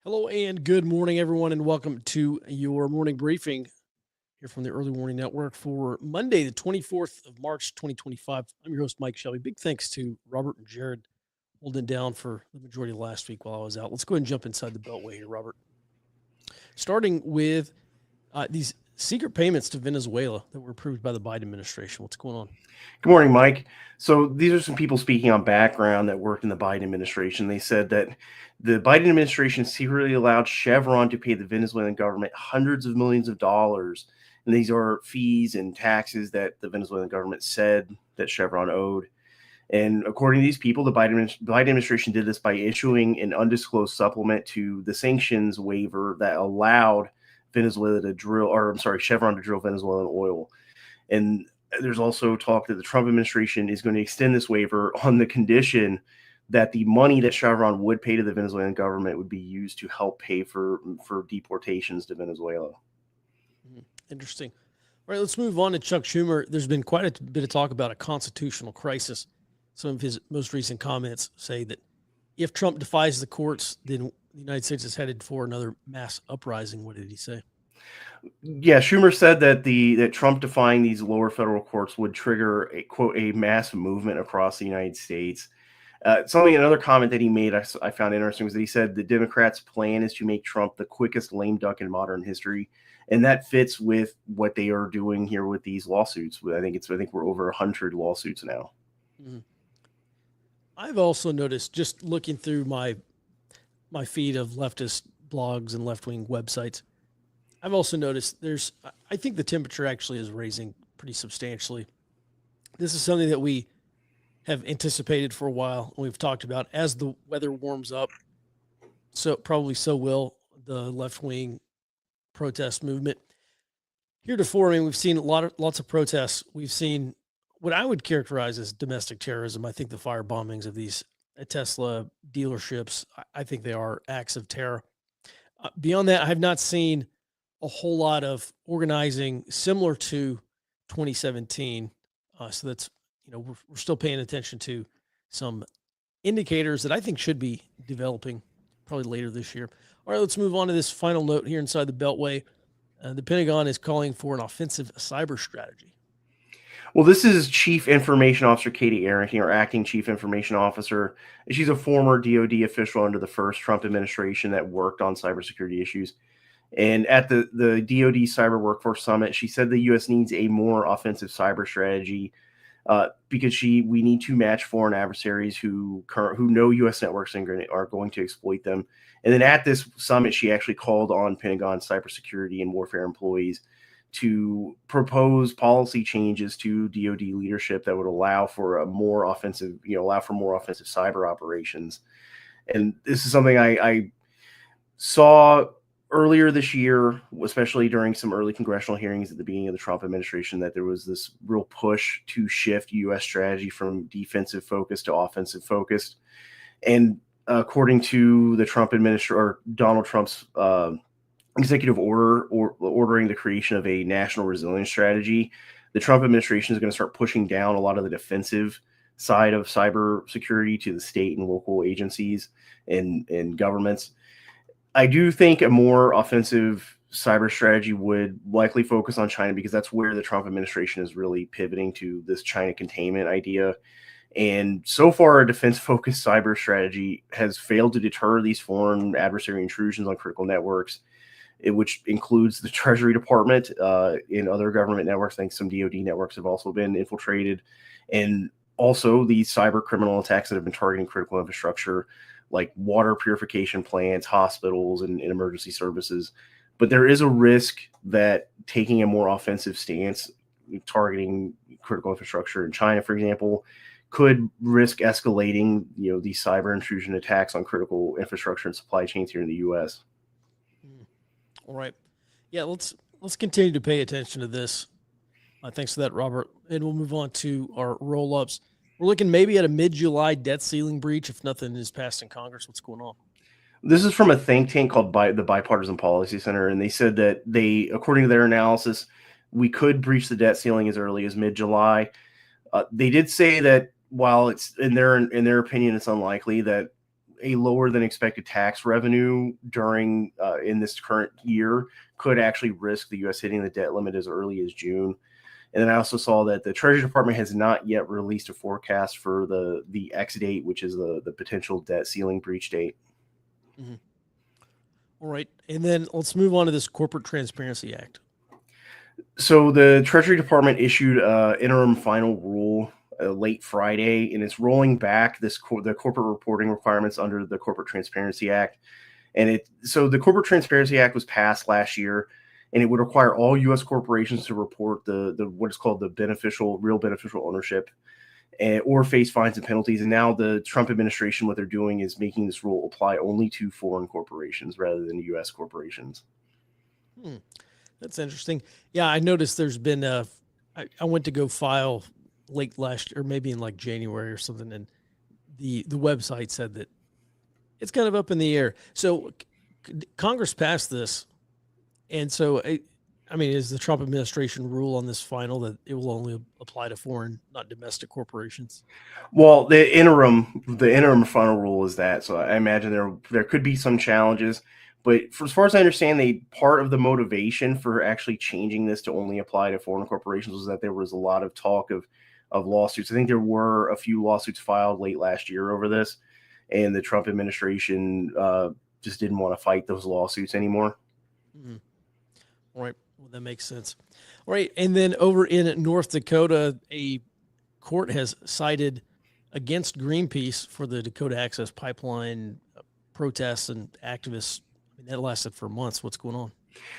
Hello and good morning, everyone, and welcome to your morning briefing here from the Early Warning Network for Monday, the 24th of March, 2025. I'm your host, Mike Shelby. Big thanks to Robert and Jared holding down for the majority of last week while I was out. Let's go ahead and jump inside the Beltway here, Robert. Starting with these secret payments to Venezuela that were approved by the Biden administration. What's going on? Good morning, Mike. So these are some people speaking on background that worked in the Biden administration. They said that the Biden administration secretly allowed Chevron to pay the Venezuelan government hundreds of millions of dollars. And these are fees and taxes that the Venezuelan government said that Chevron owed. And according to these people, the Biden administration did this by issuing an undisclosed supplement to the sanctions waiver that allowed Chevron to drill Venezuelan oil. And there's also talk that the Trump administration is going to extend this waiver on the condition that the money that Chevron would pay to the Venezuelan government would be used to help pay for deportations to Venezuela. Interesting. All right, let's move on to Chuck Schumer. There's been quite a bit of talk about a constitutional crisis. Some of his most recent comments say that if Trump defies the courts, then the United States is headed for another mass uprising. What did he say? Yeah, Schumer said that Trump defying these lower federal courts would trigger a mass movement across the United States. Another comment that he made I found interesting was that he said the Democrats' plan is to make Trump the quickest lame duck in modern history, and that fits with what they are doing here with these lawsuits. I think we're over 100 lawsuits now. Mm-hmm. I've also noticed, just looking through my feed of leftist blogs and left-wing websites, I've also noticed I think the temperature actually is raising pretty substantially. This is something that we have anticipated for a while, and we've talked about. As the weather warms up, so will the left-wing protest movement. Heretofore, we've seen lots of protests. We've seen what I would characterize as domestic terrorism. I think the fire bombings of these Tesla dealerships, I think they are acts of terror. Beyond that, I have not seen a whole lot of organizing similar to 2017. So that's, we're still paying attention to some indicators that I think should be developing probably later this year. All right, let's move on to this final note here inside the Beltway. The Pentagon is calling for an offensive cyber strategy. Well, this is Chief Information Officer Katie Arrington, or Acting Chief Information Officer. She's a former DoD official under the first Trump administration that worked on cybersecurity issues. And at the DoD Cyber Workforce Summit, she said the U.S. needs a more offensive cyber strategy because we need to match foreign adversaries who know U.S. networks and are going to exploit them. And then at this summit, she actually called on Pentagon cybersecurity and warfare employees to propose policy changes to DoD leadership that would allow for more offensive cyber operations. And this is something I saw earlier this year, especially during some early congressional hearings at the beginning of the Trump administration, that there was this real push to shift U.S. strategy from defensive focus to offensive focused. And according to the Trump administration, or Donald Trump's executive order ordering the creation of a national resilience strategy, the Trump administration is going to start pushing down a lot of the defensive side of cybersecurity to the state and local agencies and governments. I do think a more offensive cyber strategy would likely focus on China, because that's where the Trump administration is really pivoting to, this China containment idea. And so far, a defense-focused cyber strategy has failed to deter these foreign adversary intrusions on critical networks, which includes the Treasury Department and other government networks. I think some DoD networks have also been infiltrated. And also these cyber criminal attacks that have been targeting critical infrastructure like water purification plants, hospitals, and emergency services. But there is a risk that taking a more offensive stance, targeting critical infrastructure in China, for example, could risk escalating, these cyber intrusion attacks on critical infrastructure and supply chains here in the U.S. All right. Yeah, let's continue to pay attention to this. Thanks for that, Robert. And we'll move on to our roll-ups. We're looking maybe at a mid-July debt ceiling breach if nothing is passed in Congress. What's going on? This is from a think tank called the Bipartisan Policy Center, and they said that according to their analysis, we could breach the debt ceiling as early as mid-July. They did say that while it's in their opinion, it's unlikely that a lower than expected tax revenue during in this current year could actually risk the U.S. hitting the debt limit as early as June. And then I also saw that the Treasury Department has not yet released a forecast for the X date, which is the potential debt ceiling breach date. Mm-hmm. All right. And then let's move on to this Corporate Transparency Act. So the Treasury Department issued an interim final rule late Friday, and it's rolling back the corporate reporting requirements under the Corporate Transparency Act. And so the Corporate Transparency Act was passed last year, and it would require all U.S. corporations to report the what is called the real beneficial ownership, or face fines and penalties. And now the Trump administration, what they're doing is making this rule apply only to foreign corporations rather than U.S. corporations. That's interesting. Yeah, I noticed there's been I went to go file late last year, or maybe in like January or something, and the website said that it's kind of up in the air. So Congress passed this, and so I mean, is the Trump administration rule on this final that it will only apply to foreign, not domestic corporations? Well, the interim final rule is that. So I imagine there could be some challenges, but as far as I understand, part of the motivation for actually changing this to only apply to foreign corporations was that there was a lot of talk of lawsuits. I think there were a few lawsuits filed late last year over this, and the Trump administration just didn't want to fight those lawsuits anymore. Mm-hmm. All right. Well, that makes sense. All right. And then over in North Dakota, a court has sided against Greenpeace for the Dakota Access Pipeline protests and activists. I mean, that lasted for months. What's going on?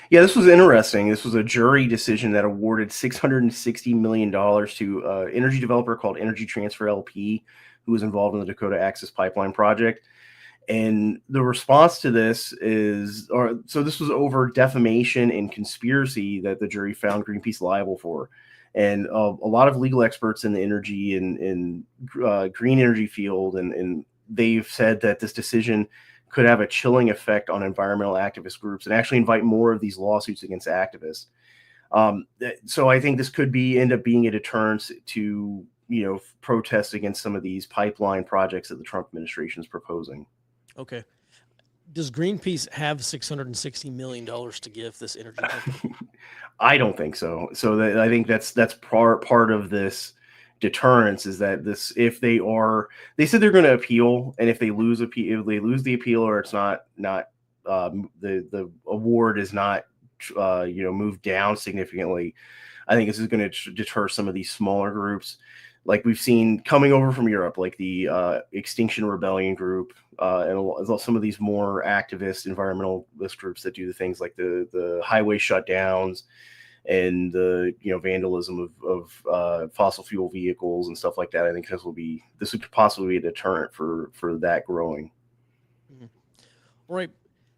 Yeah, this was interesting. This was a jury decision that awarded $660 million to an energy developer called Energy Transfer LP, who was involved in the Dakota Access Pipeline project. And the response to this so this was over defamation and conspiracy that the jury found Greenpeace liable for. And a lot of legal experts in the energy and green energy field, and they've said that this decision could have a chilling effect on environmental activist groups and actually invite more of these lawsuits against activists. So I think this could end up being a deterrent to protests against some of these pipeline projects that the Trump administration is proposing. Okay. Does Greenpeace have $660 million to give this energy company? I don't think so. So I think that's part of this deterrence is that they said they're going to appeal, and if they lose the appeal, or it's not the award is not moved down significantly, I think this is going to deter some of these smaller groups, like we've seen coming over from Europe, like the Extinction Rebellion group, and some of these more activist environmentalist groups that do the things like the highway shutdowns and the vandalism of fossil fuel vehicles and stuff like that. I think this would possibly be a deterrent for that growing. Mm-hmm. All right,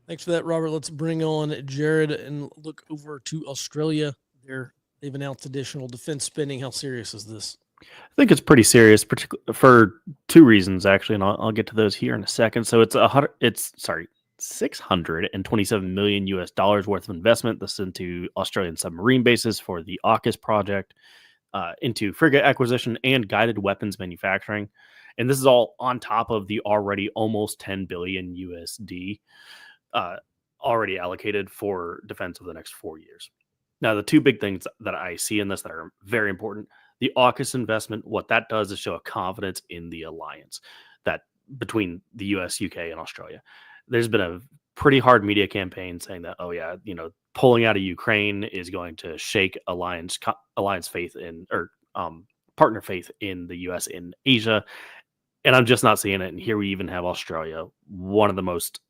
thanks for that, Robert. Let's bring on Jared and look over to Australia. They've announced additional defense spending. How serious is this? I think it's pretty serious, particularly for two reasons, actually, and I'll get to those here in a second. So it's $627 million US worth of investment. This is into Australian submarine bases for the AUKUS project, into frigate acquisition and guided weapons manufacturing. And this is all on top of the already almost 10 billion USD already allocated for defense over the next 4 years. Now, the two big things that I see in this that are very important: the AUKUS investment, what that does is show a confidence in the alliance that between the US, UK, and Australia. There's been a pretty hard media campaign saying that, oh yeah, pulling out of Ukraine is going to shake alliance faith in, or partner faith in the US in Asia. And I'm just not seeing it. And here we even have Australia, one of the most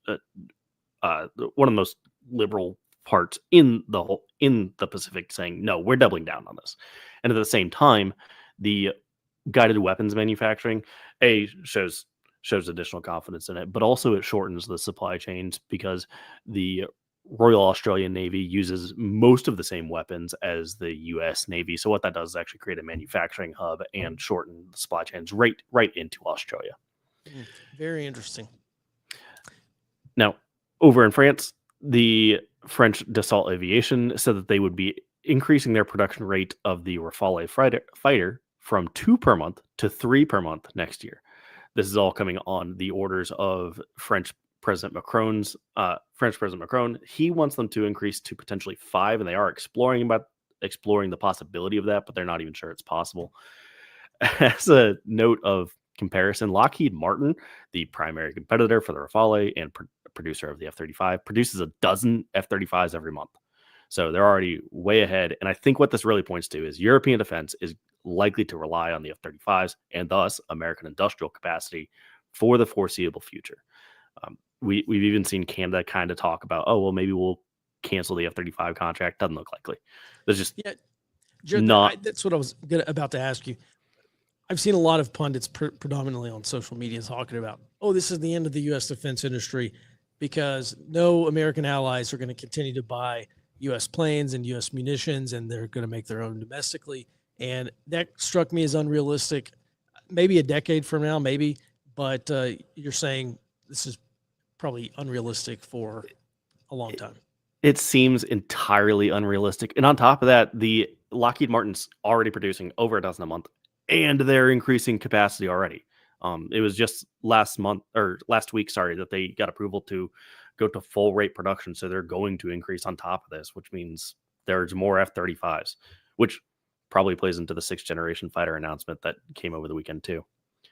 liberal parts in the Pacific, saying, no, we're doubling down on this. And at the same time, the guided weapons manufacturing shows additional confidence in it, but also it shortens the supply chains because the Royal Australian Navy uses most of the same weapons as the US Navy. So what that does is actually create a manufacturing hub and shorten the supply chains right into Australia. Very interesting. Now, over in France, the French Dassault Aviation said that they would be increasing their production rate of the Rafale fighter from 2 per month to 3 per month next year. this is all coming on the orders of French President Macron. He wants them to increase to potentially 5, and they are exploring the possibility of that, but they're not even sure it's possible. As a note of comparison, Lockheed Martin, the primary competitor for the Rafale and producer of the F-35, produces a dozen F-35s every month. So they're already way ahead. And I think what this really points to is European defense is likely to rely on the F-35s and thus American industrial capacity for the foreseeable future. We've even seen Canada kind of talk about, oh, well, maybe we'll cancel the F-35 contract. Doesn't look likely. There's just Jared, that's what I was about to ask you. I've seen a lot of pundits predominantly on social media talking about, oh, this is the end of the U.S. defense industry because no American allies are going to continue to buy U.S. planes and U.S. munitions, and they're going to make their own domestically. And that struck me as unrealistic. Maybe a decade from now, maybe, but you're saying this is probably unrealistic for a long time. It seems entirely unrealistic. And on top of that, the Lockheed Martin's already producing over a dozen a month, and they're increasing capacity already. It was just last week, that they got approval to go to full rate production. So they're going to increase on top of this, which means there's more F-35s, which probably plays into the 6th generation fighter announcement that came over the weekend too.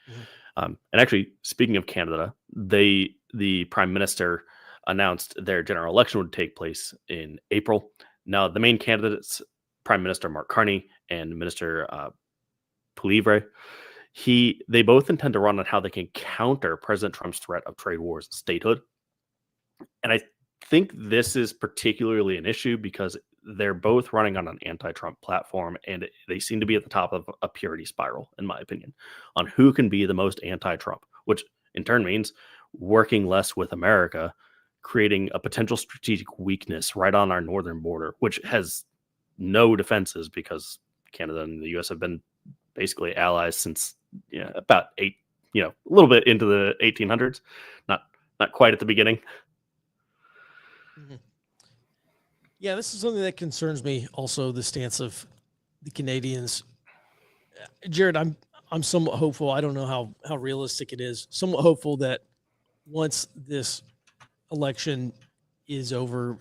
Mm-hmm. And actually, speaking of Canada, the Prime Minister announced their general election would take place in April. Now, the main candidates, Prime Minister Mark Carney and Minister Poilievre, they both intend to run on how they can counter President Trump's threat of trade wars and statehood. And I think this is particularly an issue because they're both running on an anti-Trump platform, and they seem to be at the top of a purity spiral, in my opinion, on who can be the most anti-Trump, which in turn means working less with America, creating a potential strategic weakness right on our northern border, which has no defenses because Canada and the U.S. have been basically allies since about a little bit into the 1800s, not quite at the beginning. Mm-hmm. Yeah, this is something that concerns me. Also, the stance of the Canadians. Jared, I'm somewhat hopeful. I don't know how realistic it is. Somewhat hopeful that once this election is over,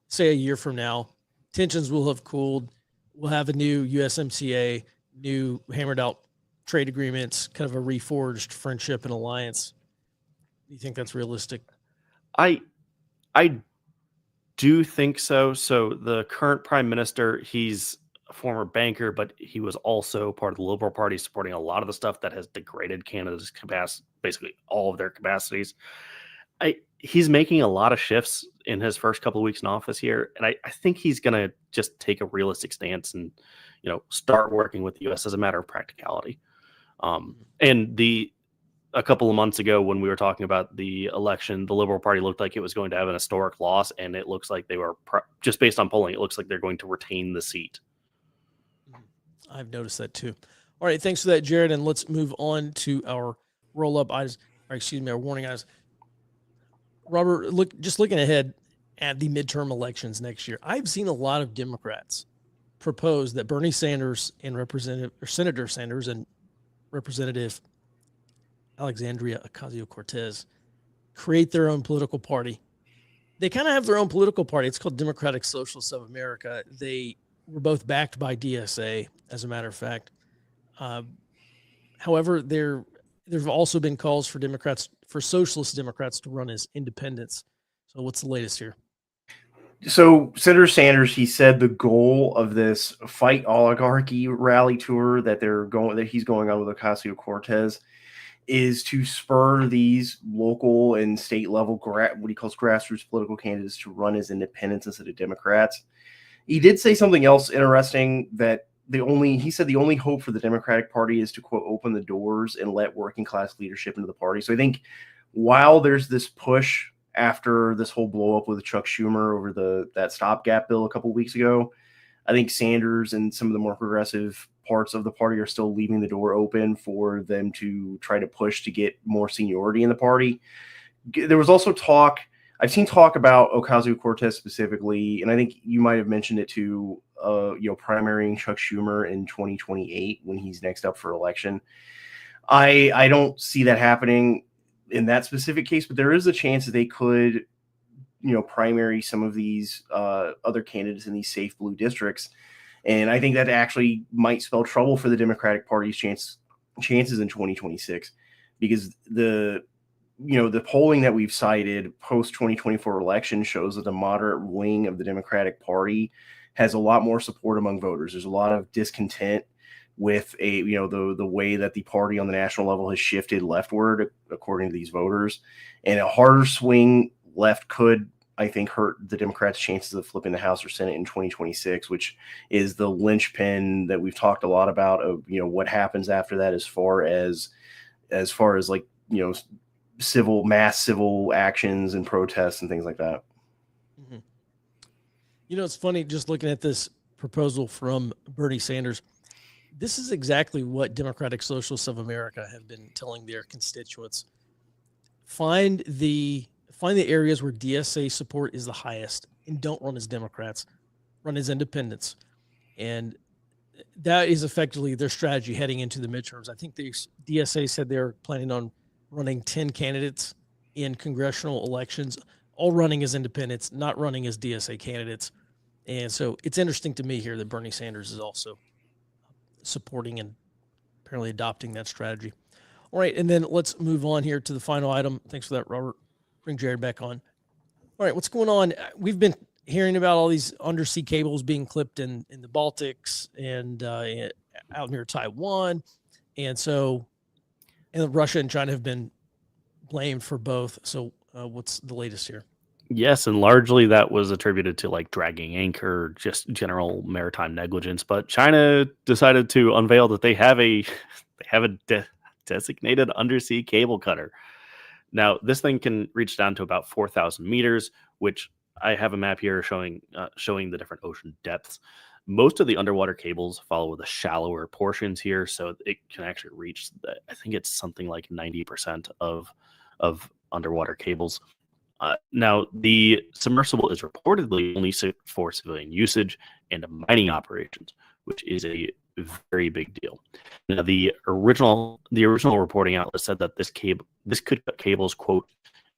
say a year from now, tensions will have cooled. We'll have a new USMCA, new hammered out trade agreements, kind of a reforged friendship and alliance. Do you think that's realistic? I do think so. So the current prime minister, he's a former banker, but he was also part of the Liberal Party, supporting a lot of the stuff that has degraded Canada's capacity, basically all of their capacities. He's making a lot of shifts in his first couple of weeks in office here, and I think he's going to just take a realistic stance and start working with the U.S. as a matter of practicality. And a couple of months ago when we were talking about the election, the Liberal Party looked like it was going to have an historic loss, and it looks like they were just based on polling, it looks like they're going to retain the seat. I've noticed that too. All right, thanks for that, Jared, and let's move on to our roll-up items, our warning items. Robert, looking ahead at the midterm elections next year, I've seen a lot of Democrats propose that Bernie Sanders and Senator Sanders and Representative Alexandria Ocasio-Cortez create their own political party. They kind of have their own political party. It's called Democratic Socialists of America. They were both backed by DSA, as a matter of fact. However, there have also been calls for socialist Democrats to run as independents. So what's the latest here? So Senator Sanders, he said the goal of this fight oligarchy rally tour that he's going on with Ocasio-Cortez is to spur these local and state level what he calls grassroots political candidates to run as independents instead of Democrats. He did say something else interesting, that he said the only hope for the Democratic Party is to, quote, open the doors and let working class leadership into the party. So I think while there's this push after this whole blow up with Chuck Schumer over that stopgap bill a couple weeks ago, I think Sanders and some of the more progressive parts of the party are still leaving the door open for them to try to push to get more seniority in the party. There was also I've seen talk about Ocasio-Cortez specifically, and I think you might have mentioned it too, primarying Chuck Schumer in 2028 when he's next up for election. I don't see that happening in that specific case, but there is a chance that they could, primary some of these other candidates in these safe blue districts. And I think that actually might spell trouble for the Democratic Party's chances in 2026, because the polling that we've cited post 2024 election shows that the moderate wing of the Democratic Party has a lot more support among voters. There's a lot of discontent with the way that the party on the national level has shifted leftward, according to these voters, and a harder swing left could, I think, hurt the Democrats' chances of flipping the House or Senate in 2026, which is the linchpin that we've talked a lot about of, what happens after that, as far as like, mass civil actions and protests and things like that. Mm-hmm. It's funny just looking at this proposal from Bernie Sanders. This is exactly what Democratic Socialists of America have been telling their constituents. Find the areas where DSA support is the highest and don't run as Democrats, run as independents. And that is effectively their strategy heading into the midterms. I think the DSA said they're planning on running 10 candidates in congressional elections, all running as independents, not running as DSA candidates. And so it's interesting to me here that Bernie Sanders is also supporting and apparently adopting that strategy. All right, and then let's move on here to the final item. Thanks for that, Robert. Bring Jared back on. All right, what's going on? We've been hearing about all these undersea cables being clipped in the Baltics and out near Taiwan. And Russia and China have been blamed for both. So what's the latest here? Yes, and largely that was attributed to like dragging anchor, just general maritime negligence. But China decided to unveil that they have a designated undersea cable cutter. Now, this thing can reach down to about 4,000 meters, which I have a map here showing the different ocean depths. Most of the underwater cables follow the shallower portions here, so it can actually reach, I think it's something like 90% of underwater cables. Now, the submersible is reportedly only for civilian usage and mining operations, which is a very big deal. Now, the original reporting outlet said that this could cut cables, quote,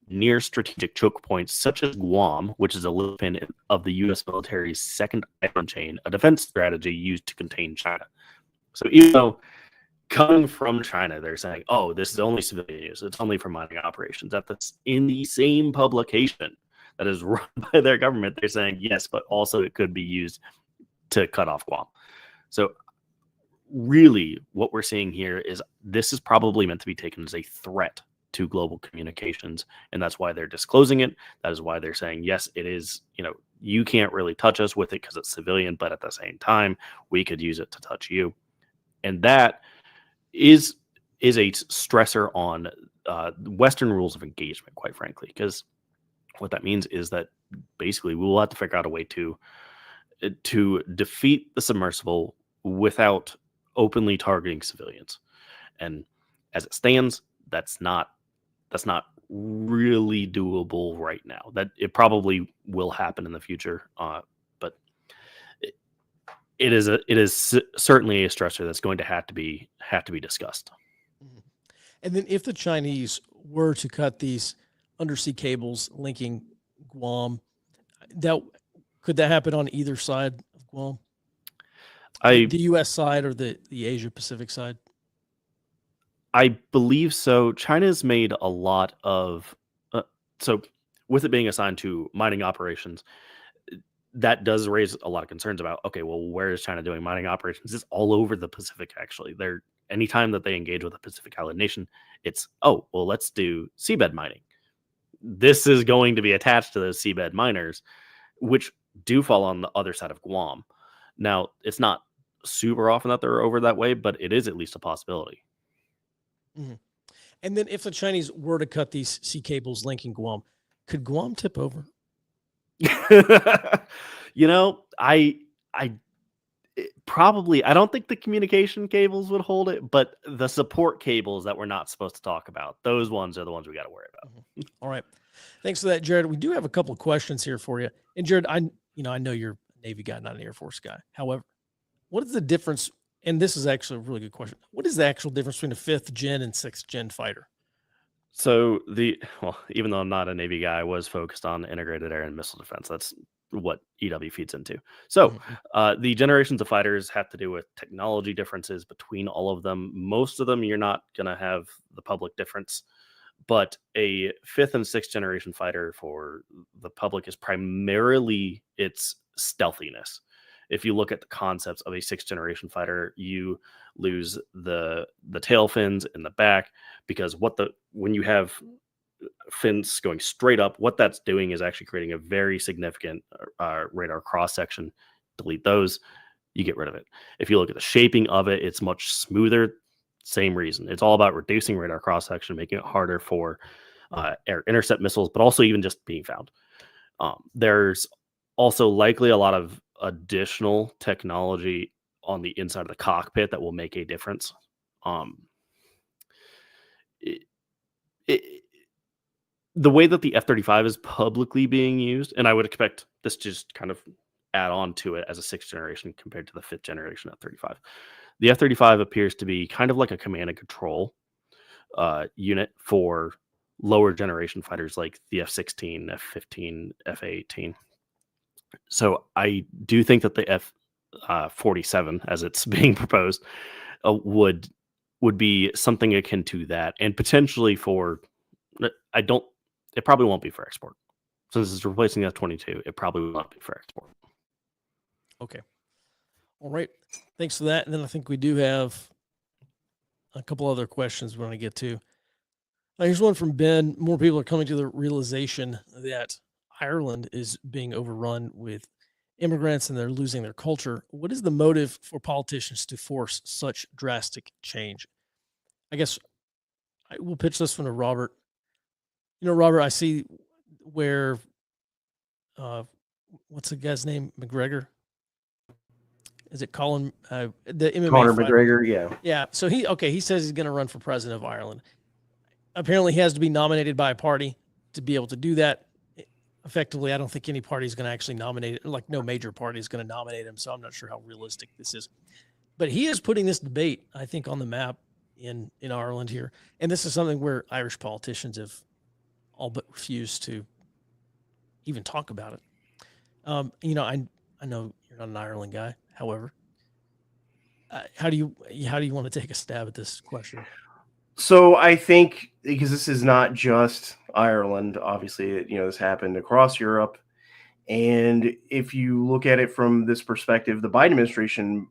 near strategic choke points such as Guam, which is a linchpin of the U.S. military's second island chain, a defense strategy used to contain China. So even though coming from China, they're saying, oh, this is only civilian use, it's only for mining operations. That's in the same publication that is run by their government. They're saying, yes, but also it could be used to cut off Guam. So really what we're seeing here is this is probably meant to be taken as a threat to global communications, and that's why they're disclosing it. That is why they're saying, yes, it is, you can't really touch us with it because it's civilian, but at the same time, we could use it to touch you. And that is a stressor on Western rules of engagement, quite frankly, because what that means is that basically we will have to figure out a way to defeat the submersible without openly targeting civilians. And as it stands, that's not really doable right now. That it probably will happen in the future, but it is certainly a stressor that's going to have to be discussed. And then if the Chinese were to cut these undersea cables linking Guam, could that happen on either side of Guam? The U.S. side or the Asia Pacific side? I believe so. China's made a lot of so with it being assigned to mining operations, that does raise a lot of concerns about, okay, well, where is China doing mining operations? It's all over the Pacific, actually. Anytime that they engage with a Pacific Island nation, it's, oh, well, let's do seabed mining. This is going to be attached to those seabed miners, which do fall on the other side of Guam. Now, it's not super often that they're over that way, but it is at least a possibility. Mm-hmm. And then if the Chinese were to cut these sea cables linking Guam, could Guam tip over? Probably, I don't think the communication cables would hold it, but the support cables that we're not supposed to talk about, those ones are the ones we got to worry about. Mm-hmm. All right. Thanks for that, Jared. We do have a couple of questions here for you. And Jared, I know you're a Navy guy, not an Air Force guy. However, what is the difference And this is actually a really good question. What is the actual difference between a 5th gen and 6th gen fighter? So even though I'm not a Navy guy, I was focused on integrated air and missile defense. That's what EW feeds into. So the generations of fighters have to do with technology differences between all of them. Most of them, you're not going to have the public difference, but a 5th and 6th generation fighter for the public is primarily its stealthiness. If you look at the concepts of a 6th generation fighter, you lose the tail fins in the back, because when you have fins going straight up, what that's doing is actually creating a very significant radar cross section. Delete those, you get rid of it. If you look at the shaping of it, it's much smoother. Same reason. It's all about reducing radar cross section, making it harder for air intercept missiles, but also even just being found. There's also likely a lot of additional technology on the inside of the cockpit that will make a difference. The way that the F-35 is publicly being used, and I would expect this to just kind of add on to it as a 6th generation compared to the 5th generation F-35. The F-35 appears to be kind of like a command and control unit for lower generation fighters like the F-16, F-15, F-18. So I do think that the F-47, as it's being proposed, would be something akin to that, and potentially for it probably won't be for export. Since it's replacing the F-22, it probably will not be for export. Okay. All right. Thanks for that. And then I think we do have a couple other questions we want to get to. Here's one from Ben. More people are coming to the realization that Ireland is being overrun with immigrants and they're losing their culture. What is the motive for politicians to force such drastic change? I guess I will pitch this one to Robert. Robert, I see where, what's the guy's name? McGregor? Is it Colin? The MMA Conor fighter. McGregor, yeah. Yeah. So he says he's going to run for president of Ireland. Apparently he has to be nominated by a party to be able to do that. Effectively, I don't think any party is going to actually nominate it. Like no major party is going to nominate him. So I'm not sure how realistic this is. But he is putting this debate, I think, on the map in Ireland here. And this is something where Irish politicians have all but refused to even talk about it. I know you're not an Ireland guy. However, how do you want to take a stab at this question? So I think, because this is not just Ireland, obviously, this happened across Europe. And if you look at it from this perspective, the Biden administration,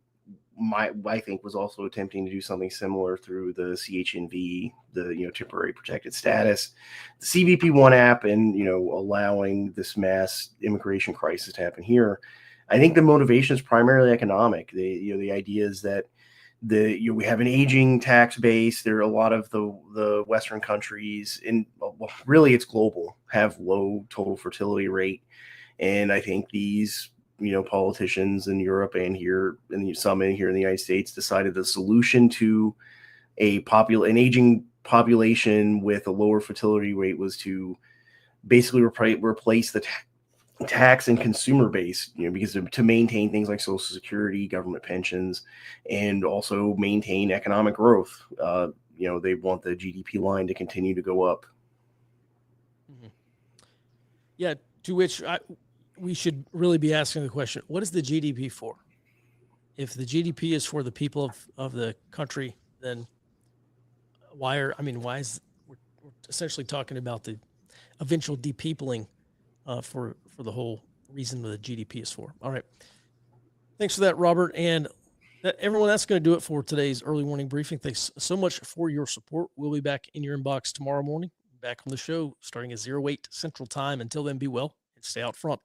I think, was also attempting to do something similar through the CHNV, the temporary protected status, the CBP1 app, and allowing this mass immigration crisis to happen here. I think the motivation is primarily economic. The idea is that we have an aging tax base. There are a lot of the Western countries, and really it's global, have low total fertility rate, and I think these politicians in Europe and here, and some here in the United States, decided the solution to an aging population with a lower fertility rate was to basically replace the tax and consumer base, because to maintain things like Social Security, government pensions, and also maintain economic growth. They want the GDP line to continue to go up. Mm-hmm. Yeah, to which we should really be asking the question, what is the GDP for? If the GDP is for the people of the country, then why is we're essentially talking about the eventual depeopling for the whole reason the GDP is for. All right. Thanks for that, Robert. And everyone, that's going to do it for today's early morning briefing. Thanks so much for your support. We'll be back in your inbox tomorrow morning, back on the show starting at 08 Central Time. Until then, be well and stay out front.